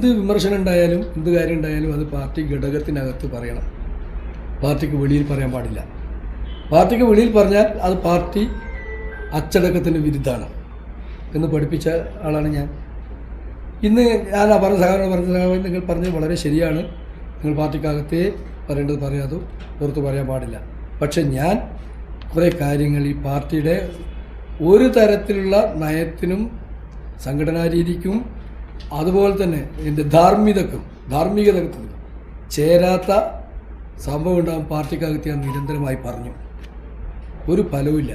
എന്ത് വിമർശനം ഉണ്ടായാലും എന്ത് കാര്യം ഉണ്ടായാലും അത് പാർട്ടി ഘടകത്തിനകത്ത് പറയണം. പാർട്ടിക്ക് വെളിയിൽ പറയാൻ പാടില്ല. പാർട്ടിക്ക് വെളിയിൽ പറഞ്ഞാൽ അത് പാർട്ടി അച്ചടക്കത്തിന് വിരുദ്ധമാണ് എന്ന് പഠിപ്പിച്ച ആളാണ് ഞാൻ. ഇന്ന് ഞാൻ നിങ്ങൾ പറഞ്ഞത് വളരെ ശരിയാണ്. നിങ്ങൾ പാർട്ടിക്കകത്തേ പറയേണ്ടത് പറയാതെ പുറത്ത് പറയാൻ പാടില്ല. പക്ഷെ ഞാൻ കുറേ കാര്യങ്ങൾ ഈ പാർട്ടിയുടെ ഒരു തരത്തിലുള്ള നയത്തിനും സംഘടനാ രീതിക്കും അതുപോലെ തന്നെ എൻ്റെ ധാർമ്മികതക്കും ചേരാത്ത സംഭവം ഉണ്ടാകും പാർട്ടിക്കകത്ത് ഞാൻ നിരന്തരമായി പറഞ്ഞു. ഒരു ഫലവുമില്ല.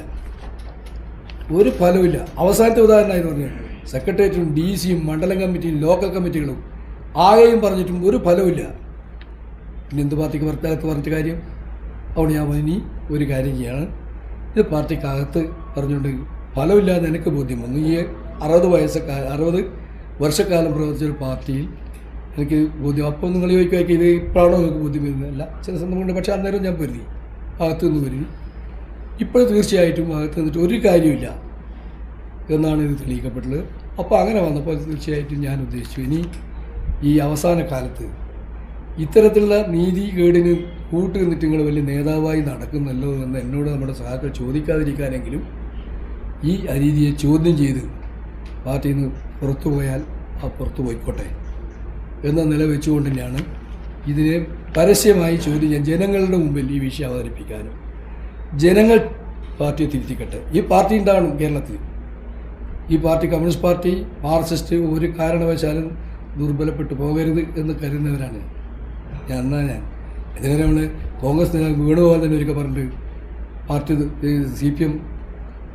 അവസാനത്തെ ഉദാഹരണമായിരുന്നു പറഞ്ഞു. സെക്രട്ടേറിയറ്റും DC-യും മണ്ഡലം കമ്മിറ്റിയും ലോക്കൽ കമ്മിറ്റികളും ആകെയും പറഞ്ഞിട്ടും ഒരു ഫലവുമില്ല. പിന്നെ എന്ത് പാർട്ടിക്ക് പുറത്തകത്ത് പറഞ്ഞിട്ട് കാര്യം? അവിടെ ഞാൻ ഇനി ഒരു കാര്യം ചെയ്യാണ്. ഇത് പാർട്ടിക്കകത്ത് പറഞ്ഞുകൊണ്ട് ഫലമില്ലാതെ എനിക്ക് ബോധ്യം വന്നു. ഈ 60 വർഷക്കാലം പ്രവർത്തിച്ചൊരു പാർട്ടിയിൽ എനിക്ക് ബോധ്യം. അപ്പോൾ നിങ്ങൾ ചോദിക്കുമായിരിക്കും ഇത് ഇപ്പോഴാണോ നിങ്ങൾക്ക് ബോധ്യം വരുന്നതല്ല, ചില സന്ദർഭമുണ്ട്. പക്ഷേ അന്നേരം ഞാൻ കരുതി അകത്തു നിന്ന് കരുതി. ഇപ്പോൾ തീർച്ചയായിട്ടും അകത്ത് നിന്നിട്ട് ഒരു കാര്യമില്ല എന്നാണ് ഇത് തെളിയിക്കപ്പെട്ടുള്ളത്. അപ്പോൾ അങ്ങനെ വന്നപ്പോൾ തീർച്ചയായിട്ടും ഞാൻ ഉദ്ദേശിച്ചു ഇനി ഈ അവസാന കാലത്ത് ഇത്തരത്തിലുള്ള നീതികേടിന് കൂട്ടു നിന്നിട്ട് നിങ്ങൾ വലിയ നേതാവായി നടക്കുന്നല്ലോ എന്ന് എന്നോട് നമ്മുടെ സഹാക്കൾ ചോദിക്കാതിരിക്കാനെങ്കിലും ഈ അനീതിയെ ചോദ്യം ചെയ്ത് പാർട്ടിയിൽ നിന്ന് പുറത്തു പോയാൽ ആ പുറത്തു പോയിക്കോട്ടെ എന്ന നില വെച്ചുകൊണ്ട് തന്നെയാണ് ഇതിനെ പരസ്യമായി ചോദ്യം ചെയ്യാൻ ജനങ്ങളുടെ മുമ്പിൽ ഈ വിഷയം അവതരിപ്പിക്കാനും ജനങ്ങൾ പാർട്ടിയെ തിരുത്തിക്കട്ടെ. ഈ പാർട്ടി ഉണ്ടാകണം കേരളത്തിൽ. ഈ പാർട്ടി കമ്മ്യൂണിസ്റ്റ് പാർട്ടി മാർക്സിസ്റ്റ് ഒരു കാരണവശാലും ദുർബലപ്പെട്ടു പോകരുത് എന്ന് കരുതുന്നവരാണ് ഞാൻ. ഇതിനെ നമ്മൾ കോൺഗ്രസ് നേതാവ് വേണുഗോപാൽ തന്നെ ഒരിക്കൽ പറഞ്ഞിട്ട് പാർട്ടി CPM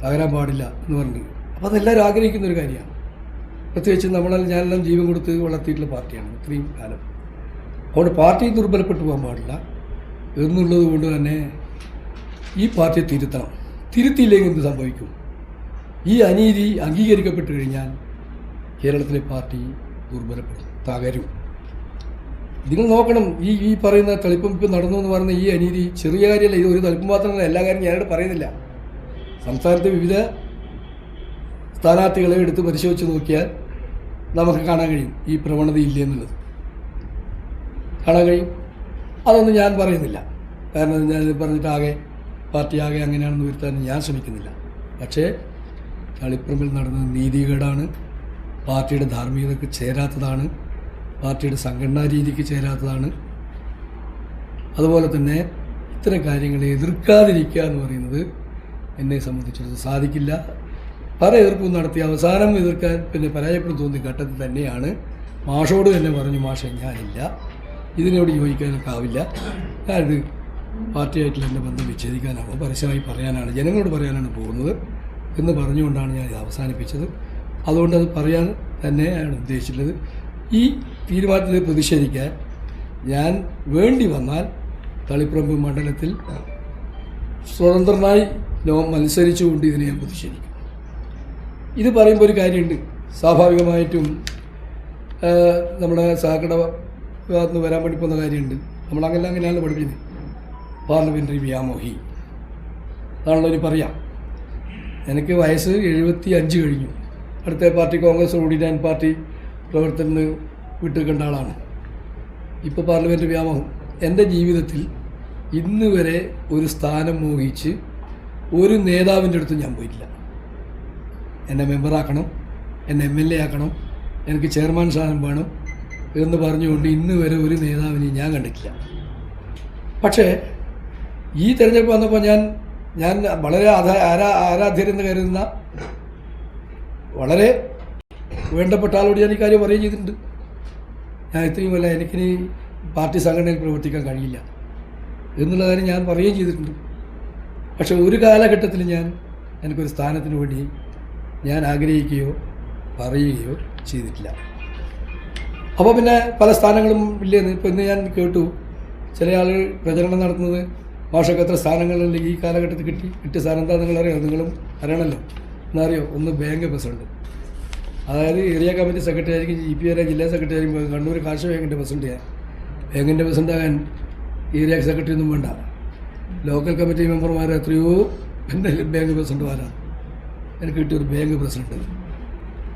തകരാൻ പാടില്ല എന്ന് പറഞ്ഞിട്ട്. അപ്പോൾ അതെല്ലാവരും ആഗ്രഹിക്കുന്ന ഒരു കാര്യമാണ്. പ്രത്യേകിച്ച് ഞാനെല്ലാം ജീവൻ കൊടുത്ത് വളർത്തിയിട്ടുള്ള പാർട്ടിയാണ് ഇത്രയും കാലം. അതുകൊണ്ട് പാർട്ടി ദുർബലപ്പെട്ടു പോകാൻ പാടില്ല എന്നുള്ളത് കൊണ്ട് തന്നെ ഈ പാർട്ടിയെ തിരുത്തണം. തിരുത്തിയില്ലെങ്കിൽ എന്ത് സംഭവിക്കും? ഈ അനീതി അംഗീകരിക്കപ്പെട്ടു കഴിഞ്ഞാൽ കേരളത്തിലെ പാർട്ടി ദുർബലപ്പെടും, തകരും. നിങ്ങൾ നോക്കണം, ഈ പറയുന്ന തളിപ്പം ഇപ്പം നടന്നു എന്ന് പറയുന്ന ഈ അനീതി ചെറിയ കാര്യമല്ല. ഇത് ഒരു തളിപ്പം മാത്രമല്ല, എല്ലാ കാര്യം ഞാനോട് പറയുന്നില്ല. സംസ്ഥാനത്തെ വിവിധ സ്ഥാനാർത്ഥികളെ എടുത്ത് പരിശോധിച്ച് നോക്കിയാൽ നമുക്ക് കാണാൻ കഴിയും ഈ പ്രവണത ഇല്ലെന്നുള്ളത് കാണാൻ കഴിയും. അതൊന്നും ഞാൻ പറയുന്നില്ല. കാരണം ഞാൻ പറഞ്ഞിട്ട് പാർട്ടി ആകെ അങ്ങനെയാണെന്ന് വരുത്താൻ ഞാൻ ശ്രമിക്കുന്നില്ല. പക്ഷേ തളിപ്പറമ്പിൽ നടന്നത് നീതികേടാണ്, പാർട്ടിയുടെ ധാർമ്മികതയ്ക്ക് ചേരാത്തതാണ്, പാർട്ടിയുടെ സംഘടനാ രീതിക്ക് ചേരാത്തതാണ്. അതുപോലെ തന്നെ ഇത്തരം കാര്യങ്ങളെ എതിർക്കാതിരിക്കുക എന്ന് പറയുന്നത് എന്നെ സംബന്ധിച്ചിടത്തോളം സാധിക്കില്ല. പല എതിർപ്പും നടത്തി അവസാനം എതിർക്കാൻ പരാജയപ്പെടും തോന്നിയ ഘട്ടത്തിൽ തന്നെയാണ് മാഷോട് തന്നെ പറഞ്ഞു, മാഷെ ഞാനില്ല, ഇതിനോട് യോജിക്കാനൊക്കെ ആവില്ല, ഞാനിത് പാർട്ടിയായിട്ടുള്ള എൻ്റെ ബന്ധം വിച്ഛേദിക്കാനാവും, പരസ്യമായി പറയാനാണ്, ജനങ്ങളോട് പറയാനാണ് പോകുന്നത് എന്ന് പറഞ്ഞുകൊണ്ടാണ് ഞാൻ ഇത് അവസാനിപ്പിച്ചത്. അതുകൊണ്ട് അത് പറയാൻ തന്നെയാണ് ഉദ്ദേശിച്ചിട്ടുള്ളത്. ഈ തീരുമാനത്തിൽ പ്രതിഷേധിക്കാൻ ഞാൻ വേണ്ടി വന്നാൽ തളിപ്പറമ്പ് മണ്ഡലത്തിൽ സ്വതന്ത്രനായി മത്സരിച്ചുകൊണ്ട് ഇതിനെ ഞാൻ പ്രതിഷേധിക്കും. ഇത് പറയുമ്പോൾ ഒരു കാര്യമുണ്ട്. സ്വാഭാവികമായിട്ടും നമ്മുടെ സഹകരണ വിഭാഗത്തിൽ നിന്ന് വരാൻ വേണ്ടി പോകുന്ന കാര്യമുണ്ട്. അങ്ങനെയാണ് പഠിപ്പിക്കുന്നത്. പാർലമെൻ്ററി വ്യാമോഹി അതാണല്ലോ ഇനി പറയാം. എനിക്ക് വയസ്സ് 75 കഴിഞ്ഞു. അടുത്ത പാർട്ടി കോൺഗ്രസോടുകൂടി ഞാൻ പാർട്ടി പ്രവർത്തനം വിട്ടുകണ്ട ആളാണ്. ഇപ്പോൾ പാർലമെൻ്ററി വ്യാമോഹം എൻ്റെ ജീവിതത്തിൽ ഇന്ന് വരെ ഒരു സ്ഥാനം മോഹിച്ച് ഒരു നേതാവിൻ്റെ അടുത്ത് ഞാൻ പോയിട്ടില്ല. എന്നെ മെമ്പറാക്കണം, എന്നെ MLA ആക്കണം, എനിക്ക് ചെയർമാൻ സ്ഥാനം വേണം എന്ന് പറഞ്ഞുകൊണ്ട് ഇന്ന് വരെ ഒരു നേതാവിനെ ഞാൻ കണ്ടിട്ടില്ല. പക്ഷേ ഈ തെരഞ്ഞെടുപ്പ് വന്നപ്പോൾ ഞാൻ വളരെ ആരാധ്യരെന്ന് കരുതുന്ന വളരെ വേണ്ടപ്പെട്ട ആളോട് ഞാൻ ഈ കാര്യം പറയുകയും ചെയ്തിട്ടുണ്ട്. ഞാൻ ഇത്രയും അല്ല, എനിക്കിനി പാർട്ടി സംഘടനയിൽ പ്രവർത്തിക്കാൻ കഴിയില്ല എന്നുള്ള കാര്യം ഞാൻ പറയുകയും ചെയ്തിട്ടുണ്ട്. പക്ഷെ ഒരു കാലഘട്ടത്തിൽ എനിക്കൊരു സ്ഥാനത്തിന് വേണ്ടി ഞാൻ ആഗ്രഹിക്കുകയോ പറയുകയോ ചെയ്തിട്ടില്ല. അപ്പോൾ പിന്നെ പല സ്ഥാനങ്ങളും ഇല്ലെന്ന് ഇപ്പോൾ ഇന്ന് ഞാൻ കേട്ടു ചില ആളുകൾ പ്രചരണം നടത്തുന്നത്, മാഷൊക്കെ എത്ര സ്ഥാനങ്ങളിൽ ഈ കാലഘട്ടത്തിൽ കിട്ടിയ സ്ഥാനം എന്താ നിങ്ങളറിയോ? നിങ്ങളും അറിയണമല്ലോ. എന്നറിയോ? ഒന്ന് ബാങ്ക് പ്രസിഡന്റ്, അതായത് ഏരിയ കമ്മിറ്റി സെക്രട്ടറി ആയിരിക്കും, GPR ജില്ലാ സെക്രട്ടറി ആയിരിക്കും. കണ്ണൂർ കാർഷിക ബാങ്കിൻ്റെ പ്രസിഡന്റ് ഞാൻ. ബാങ്കിൻ്റെ പ്രസിഡൻ്റാകാൻ ഏരിയ സെക്രട്ടറി ഒന്നും വേണ്ട. ലോക്കൽ കമ്മിറ്റി മെമ്പർമാർ എത്രയോ ബാങ്ക് പ്രസിഡന്റുമാരാണ്. എനിക്ക് കിട്ടിയൊരു ബാങ്ക് പ്രസിഡന്റ്.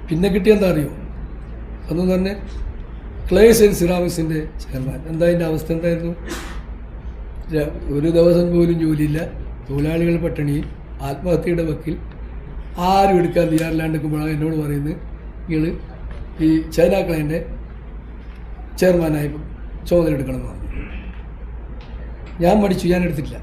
പിന്നെ കിട്ടിയെന്താ അറിയോ? അതൊന്നും തന്നെ ക്ലേസ് ആൻഡ് സിറാമിക്സിൻ്റെ ചെയർമാൻ. എന്താ അതിൻ്റെ അവസ്ഥ എന്തായിരുന്നു? ഒരു ദിവസം പോലും ജോലിയില്ല, തൊഴിലാളികൾ പട്ടിണിയിൽ, ആത്മഹത്യയുടെ വക്കിൽ, ആരും എടുക്കാൻ തയ്യാറില്ലാണ്ട് നിൽക്കുമ്പോഴാണ് എന്നോട് പറയുന്നത് നിങ്ങൾ ഈ ചൈന ക്ലൈൻ്റെ ചെയർമാനായി ചുമതല എടുക്കണമെന്ന് പറഞ്ഞു. ഞാൻ മടിച്ചു, ഞാൻ എടുത്തിട്ടില്ല.